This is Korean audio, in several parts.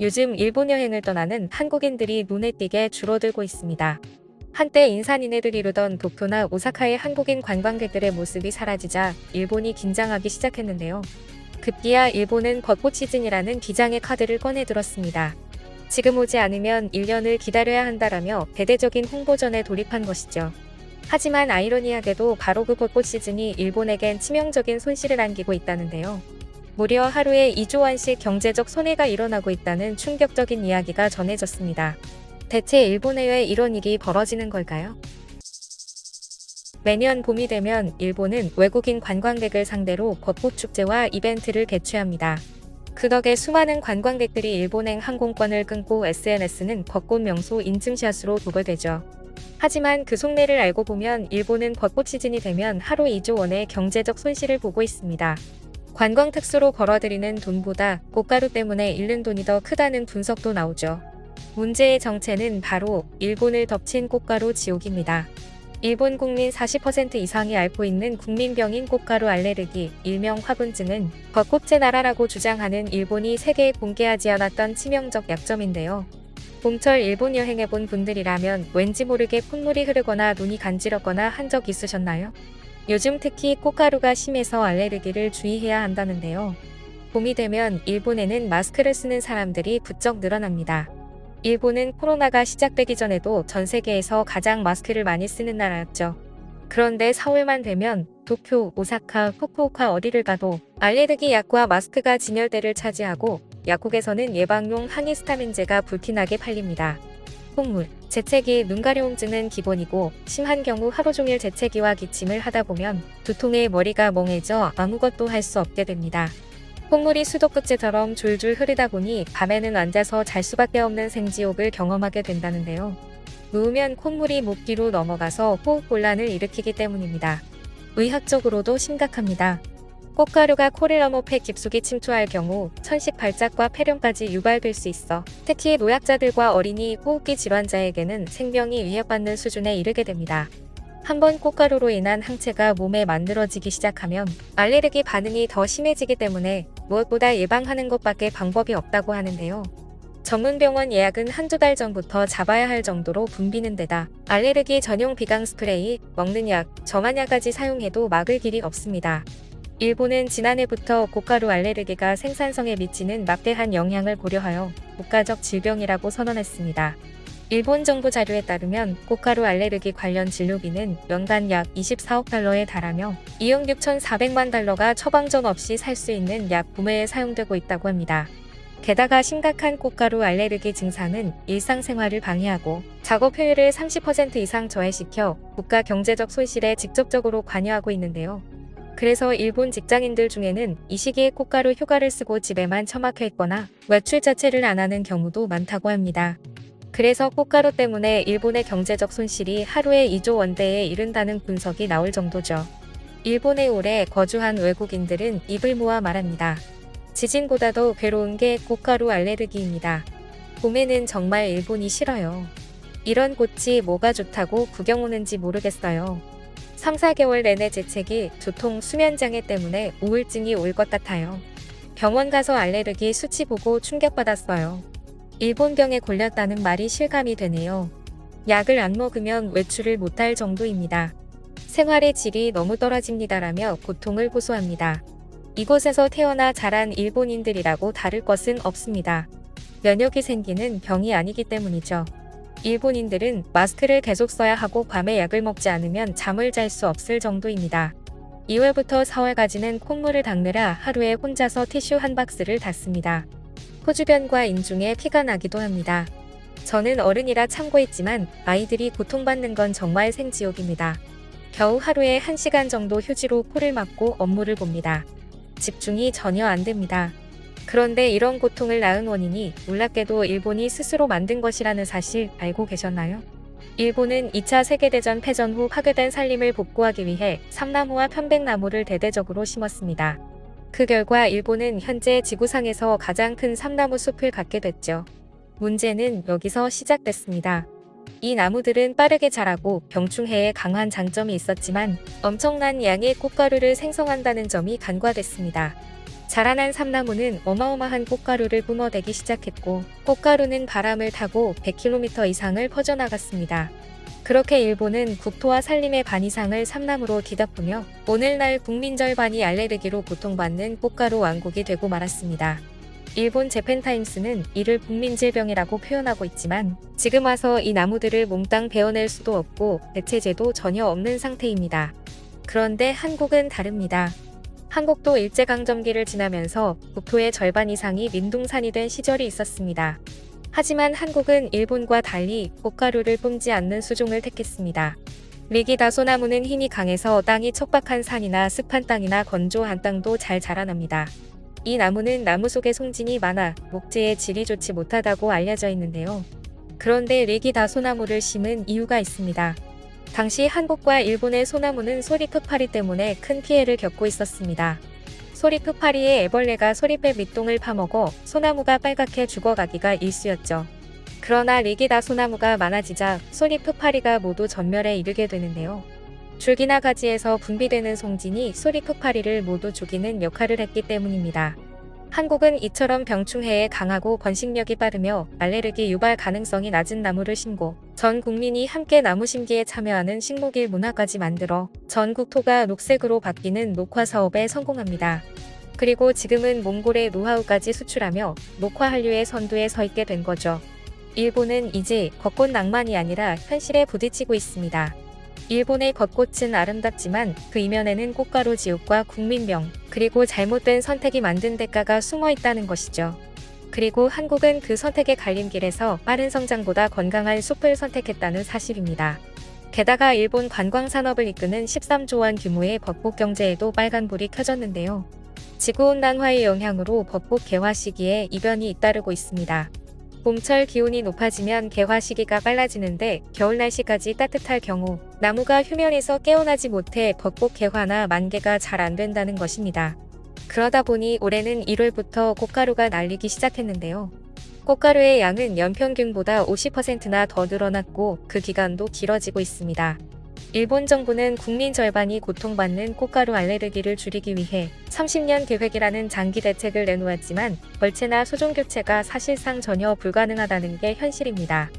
요즘 일본 여행을 떠나는 한국인들이 눈에 띄게 줄어들고 있습니다. 한때 인산인해를 이루던 도쿄나 오사카의 한국인 관광객들의 모습이 사라지자 일본이 긴장하기 시작했는데요. 급기야 일본은 벚꽃 시즌이라는 비장의 카드를 꺼내들었습니다. 지금 오지 않으면 1년을 기다려야 한다라며 대대적인 홍보전에 돌입한 것이죠. 하지만 아이러니하게도 바로 그 벚꽃 시즌이 일본에겐 치명적인 손실을 안기고 있다는데요. 무려 하루에 2조 원씩 경제적 손해가 일어나고 있다는 충격적인 이야기가 전해졌습니다. 대체 일본에 왜 이런 일이 벌어지는 걸까요? 매년 봄이 되면 일본은 외국인 관광객을 상대로 벚꽃 축제와 이벤트를 개최합니다. 그 덕에 수많은 관광객들이 일본행 항공권을 끊고 SNS는 벚꽃 명소 인증샷으로 도배되죠. 하지만 그 속내를 알고 보면 일본은 벚꽃 시즌이 되면 하루 2조 원의 경제적 손실을 보고 있습니다. 관광 특수로 벌어들이는 돈보다 꽃가루 때문에 잃는 돈이 더 크다는 분석도 나오죠. 문제의 정체는 바로 일본을 덮친 꽃가루 지옥입니다. 일본 국민 40% 이상이 앓고 있는 국민병인 꽃가루 알레르기, 일명 화분증은 벚꽃의 나라라고 주장하는 일본이 세계에 공개하지 않았던 치명적 약점인데요. 봄철 일본 여행해본 분들이라면 왠지 모르게 콧물이 흐르거나 눈이 간지럽거나 한 적 있으셨나요? 요즘 특히 꽃가루가 심해서 알레르기를 주의해야 한다는데요. 봄이 되면 일본에는 마스크를 쓰는 사람들이 부쩍 늘어납니다. 일본은 코로나가 시작되기 전에도 전 세계에서 가장 마스크를 많이 쓰는 나라였죠. 그런데 4월만 되면 도쿄, 오사카, 후쿠오카 어디를 가도 알레르기 약과 마스크가 진열대를 차지하고 약국에서는 예방용 항히스타민제가 불티나게 팔립니다. 콧물, 재채기, 눈가려움증은 기본이고 심한 경우 하루 종일 재채기와 기침을 하다 보면 두통에 머리가 멍해져 아무것도 할 수 없게 됩니다. 콧물이 수도꼭지처럼 줄줄 흐르다 보니 밤에는 앉아서 잘 수밖에 없는 생지옥을 경험하게 된다는데요. 누우면 콧물이 목 뒤로 넘어가서 호흡곤란을 일으키기 때문입니다. 의학적으로도 심각합니다. 꽃가루가 코를 넘어 폐 깊숙이 침투할 경우 천식 발작과 폐렴까지 유발될 수 있어 특히 노약자들과 어린이, 호흡기 질환자에게는 생명이 위협받는 수준에 이르게 됩니다. 한번 꽃가루로 인한 항체가 몸에 만들어지기 시작하면 알레르기 반응이 더 심해지기 때문에 무엇보다 예방하는 것밖에 방법이 없다고 하는데요. 전문 병원 예약은 한두 달 전부터 잡아야 할 정도로 붐비는 데다 알레르기 전용 비강 스프레이, 먹는 약, 점안약까지 사용해도 막을 길이 없습니다. 일본은 지난해부터 꽃가루 알레르기가 생산성에 미치는 막대한 영향을 고려하여 국가적 질병이라고 선언했습니다. 일본 정부 자료에 따르면 꽃가루 알레르기 관련 진료비는 연간 약 24억 달러에 달하며 2억 6,400만 달러가 처방전 없이 살 수 있는 약 구매에 사용되고 있다고 합니다. 게다가 심각한 꽃가루 알레르기 증상은 일상생활을 방해하고 작업 효율을 30% 이상 저해시켜 국가 경제적 손실에 직접적으로 관여하고 있는데요. 그래서 일본 직장인들 중에는 이 시기에 꽃가루 휴가를 쓰고 집에만 처박혀 있거나 외출 자체를 안 하는 경우도 많다고 합니다. 그래서 꽃가루 때문에 일본의 경제적 손실이 하루에 2조 원대에 이른다는 분석이 나올 정도죠. 일본에 오래 거주한 외국인들은 입을 모아 말합니다. 지진보다도 괴로운 게 꽃가루 알레르기입니다. 봄에는 정말 일본이 싫어요. 이런 꽃이 뭐가 좋다고 구경 오는지 모르겠어요. 3, 4개월 내내 재채기, 두통, 수면장애 때문에 우울증이 올 것 같아요. 병원 가서 알레르기 수치 보고 충격받았어요. 일본병에 걸렸다는 말이 실감이 되네요. 약을 안 먹으면 외출을 못할 정도입니다. 생활의 질이 너무 떨어집니다라며 고통을 호소합니다. 이곳에서 태어나 자란 일본인들이라고 다를 것은 없습니다. 면역이 생기는 병이 아니기 때문이죠. 일본인들은 마스크를 계속 써야 하고 밤에 약을 먹지 않으면 잠을 잘 수 없을 정도입니다. 2월부터 4월까지는 콧물을 닦느라 하루에 혼자서 티슈 한 박스를 닫습니다. 코주변과 인중에 피가 나기도 합니다. 저는 어른이라 참고했지만 아이들이 고통받는 건 정말 생지옥입니다. 겨우 하루에 1시간 정도 휴지로 코를 막고 업무를 봅니다. 집중이 전혀 안 됩니다. 그런데 이런 고통을 낳은 원인이 놀랍게도 일본이 스스로 만든 것이라는 사실 알고 계셨나요? 일본은 2차 세계대전 패전 후 파괴된 산림을 복구하기 위해 삼나무와 편백나무를 대대적으로 심었습니다. 그 결과 일본은 현재 지구상에서 가장 큰 삼나무 숲을 갖게 됐죠. 문제는 여기서 시작됐습니다. 이 나무들은 빠르게 자라고 병충해에 강한 장점이 있었지만 엄청난 양의 꽃가루를 생성한다는 점이 간과됐습니다. 자라난 삼나무는 어마어마한 꽃가루를 뿜어대기 시작했고 꽃가루는 바람을 타고 100km 이상을 퍼져나갔습니다. 그렇게 일본은 국토와 산림의 반 이상을 삼나무로 뒤덮으며 오늘날 국민 절반이 알레르기로 고통받는 꽃가루 왕국이 되고 말았습니다. 일본 재팬타임스는 이를 국민질병이라고 표현하고 있지만 지금 와서 이 나무들을 몽땅 베어낼 수도 없고 대체제도 전혀 없는 상태입니다. 그런데 한국은 다릅니다. 한국도 일제강점기를 지나면서 국토의 절반 이상이 민둥산이 된 시절이 있었습니다. 하지만 한국은 일본과 달리 꽃가루를 뿜지 않는 수종을 택했습니다. 리기다소나무는 힘이 강해서 땅이 척박한 산이나 습한 땅이나 건조한 땅도 잘 자라납니다. 이 나무는 나무 속에 송진이 많아 목재의 질이 좋지 못하다고 알려져 있는데요. 그런데 리기다소나무를 심은 이유가 있습니다. 당시 한국과 일본의 소나무는 소리푸파리 때문에 큰 피해를 겪고 있었습니다. 소리푸파리의 애벌레가 소리배 밑동을 파먹어 소나무가 빨갛게 죽어가기가 일쑤였죠. 그러나 리기다 소나무가 많아지자 소리푸파리가 모두 전멸에 이르게 되는데요. 줄기나 가지에서 분비되는 송진이 소리푸파리를 모두 죽이는 역할을 했기 때문입니다. 한국은 이처럼 병충해에 강하고 번식력이 빠르며 알레르기 유발 가능성이 낮은 나무를 심고 전 국민이 함께 나무 심기에 참여하는 식목일 문화까지 만들어 전 국토가 녹색으로 바뀌는 녹화 사업에 성공합니다. 그리고 지금은 몽골의 노하우까지 수출하며 녹화 한류의 선두에 서 있게 된 거죠. 일본은 이제 벚꽃 낭만이 아니라 현실에 부딪히고 있습니다. 일본의 벚꽃은 아름답지만 그 이면에는 꽃가루 지옥과 국민병, 그리고 잘못된 선택이 만든 대가가 숨어 있다는 것이죠. 그리고 한국은 그 선택의 갈림길에서 빠른 성장보다 건강한 숲을 선택했다는 사실입니다. 게다가 일본 관광산업을 이끄는 13조 원 규모의 벚꽃 경제에도 빨간불이 켜졌는데요. 지구온난화의 영향으로 벚꽃 개화 시기에 이변이 잇따르고 있습니다. 봄철 기온이 높아지면 개화 시기가 빨라지는데 겨울 날씨까지 따뜻할 경우 나무가 휴면에서 깨어나지 못해 벚꽃 개화나 만개가 잘 안 된다는 것입니다. 그러다 보니 올해는 1월부터 꽃가루가 날리기 시작했는데요. 꽃가루의 양은 연평균보다 50%나 더 늘어났고 그 기간도 길어지고 있습니다. 일본 정부는 국민 절반이 고통받는 꽃가루 알레르기를 줄이기 위해 30년 계획이라는 장기 대책을 내놓았지만 벌채나 수종 교체가 사실상 전혀 불가능하다는 게 현실입니다.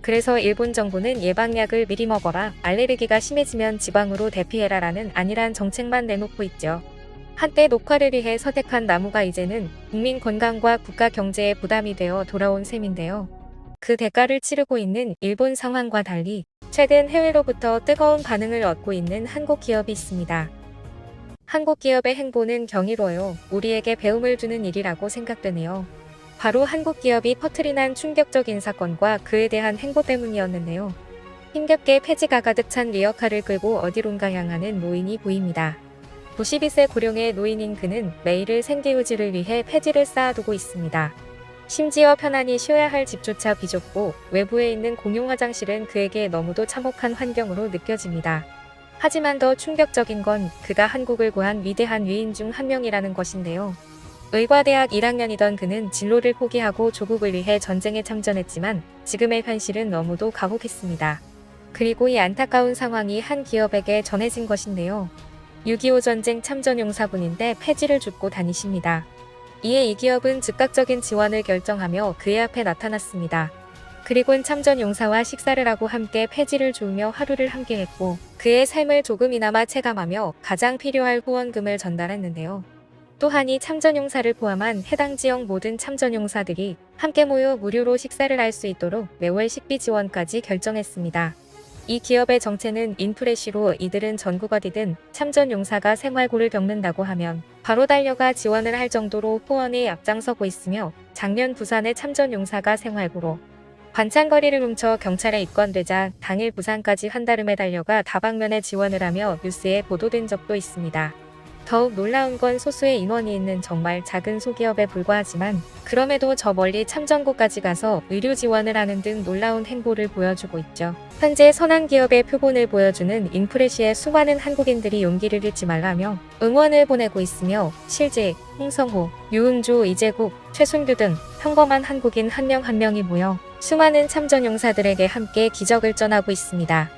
그래서 일본 정부는 예방약을 미리 먹어라, 알레르기가 심해지면 지방으로 대피해라라는 안일한 정책만 내놓고 있죠. 한때 녹화를 위해 선택한 나무가 이제는 국민 건강과 국가 경제에 부담이 되어 돌아온 셈인데요. 그 대가를 치르고 있는 일본 상황과 달리 최근 해외로부터 뜨거운 반응을 얻고 있는 한국 기업이 있습니다. 한국 기업의 행보는 경이로워요. 우리에게 배움을 주는 일이라고 생각되네요. 바로 한국 기업이 퍼뜨리난 충격적인 사건과 그에 대한 행보 때문이었는데요. 힘겹게 폐지가 가득 찬 리어카를 끌고 어디론가 향하는 노인이 보입니다. 92세 고령의 노인인 그는 매일의 생계유지를 위해 폐지를 쌓아두고 있습니다. 심지어 편안히 쉬어야 할 집조차 비좁고 외부에 있는 공용 화장실은 그에게 너무도 참혹한 환경으로 느껴집니다. 하지만 더 충격적인 건 그가 한국을 구한 위대한 위인 중 한 명이라는 것인데요. 의과대학 1학년이던 그는 진로를 포기하고 조국을 위해 전쟁에 참전했지만 지금의 현실은 너무도 가혹했습니다. 그리고 이 안타까운 상황이 한 기업에게 전해진 것인데요. 6.25 전쟁 참전용사분인데 폐지를 줍고 다니십니다. 이에 이 기업은 즉각적인 지원을 결정하며 그의 앞에 나타났습니다. 그리곤 참전용사와 식사를 하고 함께 폐지를 주우며 하루를 함께했고 그의 삶을 조금이나마 체감하며 가장 필요할 후원금을 전달했는데요. 또한 이 참전용사를 포함한 해당 지역 모든 참전용사들이 함께 모여 무료로 식사를 할 수 있도록 매월 식비 지원까지 결정했습니다. 이 기업의 정체는 인프레시로 이들은 전국 어디든 참전용사가 생활고를 겪는다고 하면 바로 달려가 지원을 할 정도로 후원에 앞장서고 있으며 작년 부산의 참전용사가 생활고로 반찬거리를 훔쳐 경찰에 입건되자 당일 부산까지 한달음에 달려가 다방면에 지원을 하며 뉴스에 보도된 적도 있습니다. 더욱 놀라운 건 소수의 인원이 있는 정말 작은 소기업에 불과하지만 그럼에도 저 멀리 참전고까지 가서 의료 지원을 하는 등 놀라운 행보를 보여주고 있죠. 현재 선한 기업의 표본을 보여주는 인프레시에 수많은 한국인들이 용기를 잃지 말라며 응원을 보내고 있으며 실제 홍성호, 유은주, 이재국, 최순규 등 평범한 한국인 한 명 한 명이 모여 수많은 참전용사들에게 함께 기적을 전하고 있습니다.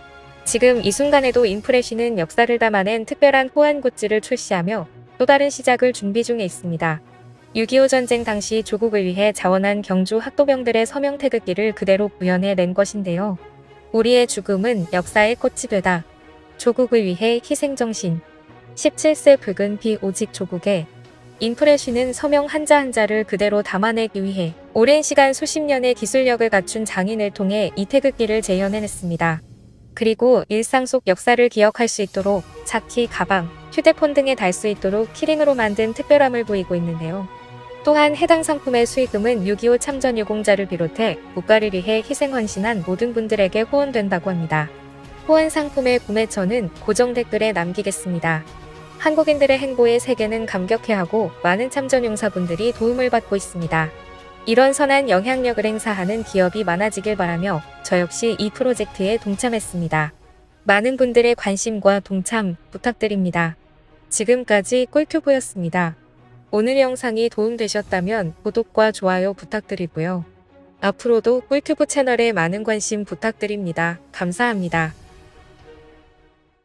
지금 이 순간에도 인프레시는 역사를 담아낸 특별한 호환 굿즈를 출시하며 또 다른 시작을 준비 중에 있습니다. 6.25 전쟁 당시 조국을 위해 자원한 경주 학도병들의 서명 태극기를 그대로 구현해낸 것인데요. 우리의 죽음은 역사의 꽃이 되다. 조국을 위해 희생정신. 17세 붉은 비 오직 조국에 인프레쉬는 서명 한자 한자를 그대로 담아내기 위해 오랜 시간 수십 년의 기술력을 갖춘 장인을 통해 이 태극기를 재현해냈습니다. 그리고 일상 속 역사를 기억할 수 있도록 차키, 가방, 휴대폰 등에 달 수 있도록 키링으로 만든 특별함을 보이고 있는데요. 또한 해당 상품의 수익금은 6.25 참전 유공자를 비롯해 국가를 위해 희생 헌신한 모든 분들에게 후원된다고 합니다. 후원 상품의 구매처는 고정 댓글에 남기겠습니다. 한국인들의 행보에 세계는 감격해하고 많은 참전용사분들이 도움을 받고 있습니다. 이런 선한 영향력을 행사하는 기업이 많아지길 바라며 저 역시 이 프로젝트에 동참했습니다. 많은 분들의 관심과 동참 부탁드립니다. 지금까지 꿀튜브였습니다. 오늘 영상이 도움되셨다면 구독과 좋아요 부탁드리고요. 앞으로도 꿀튜브 채널에 많은 관심 부탁드립니다. 감사합니다.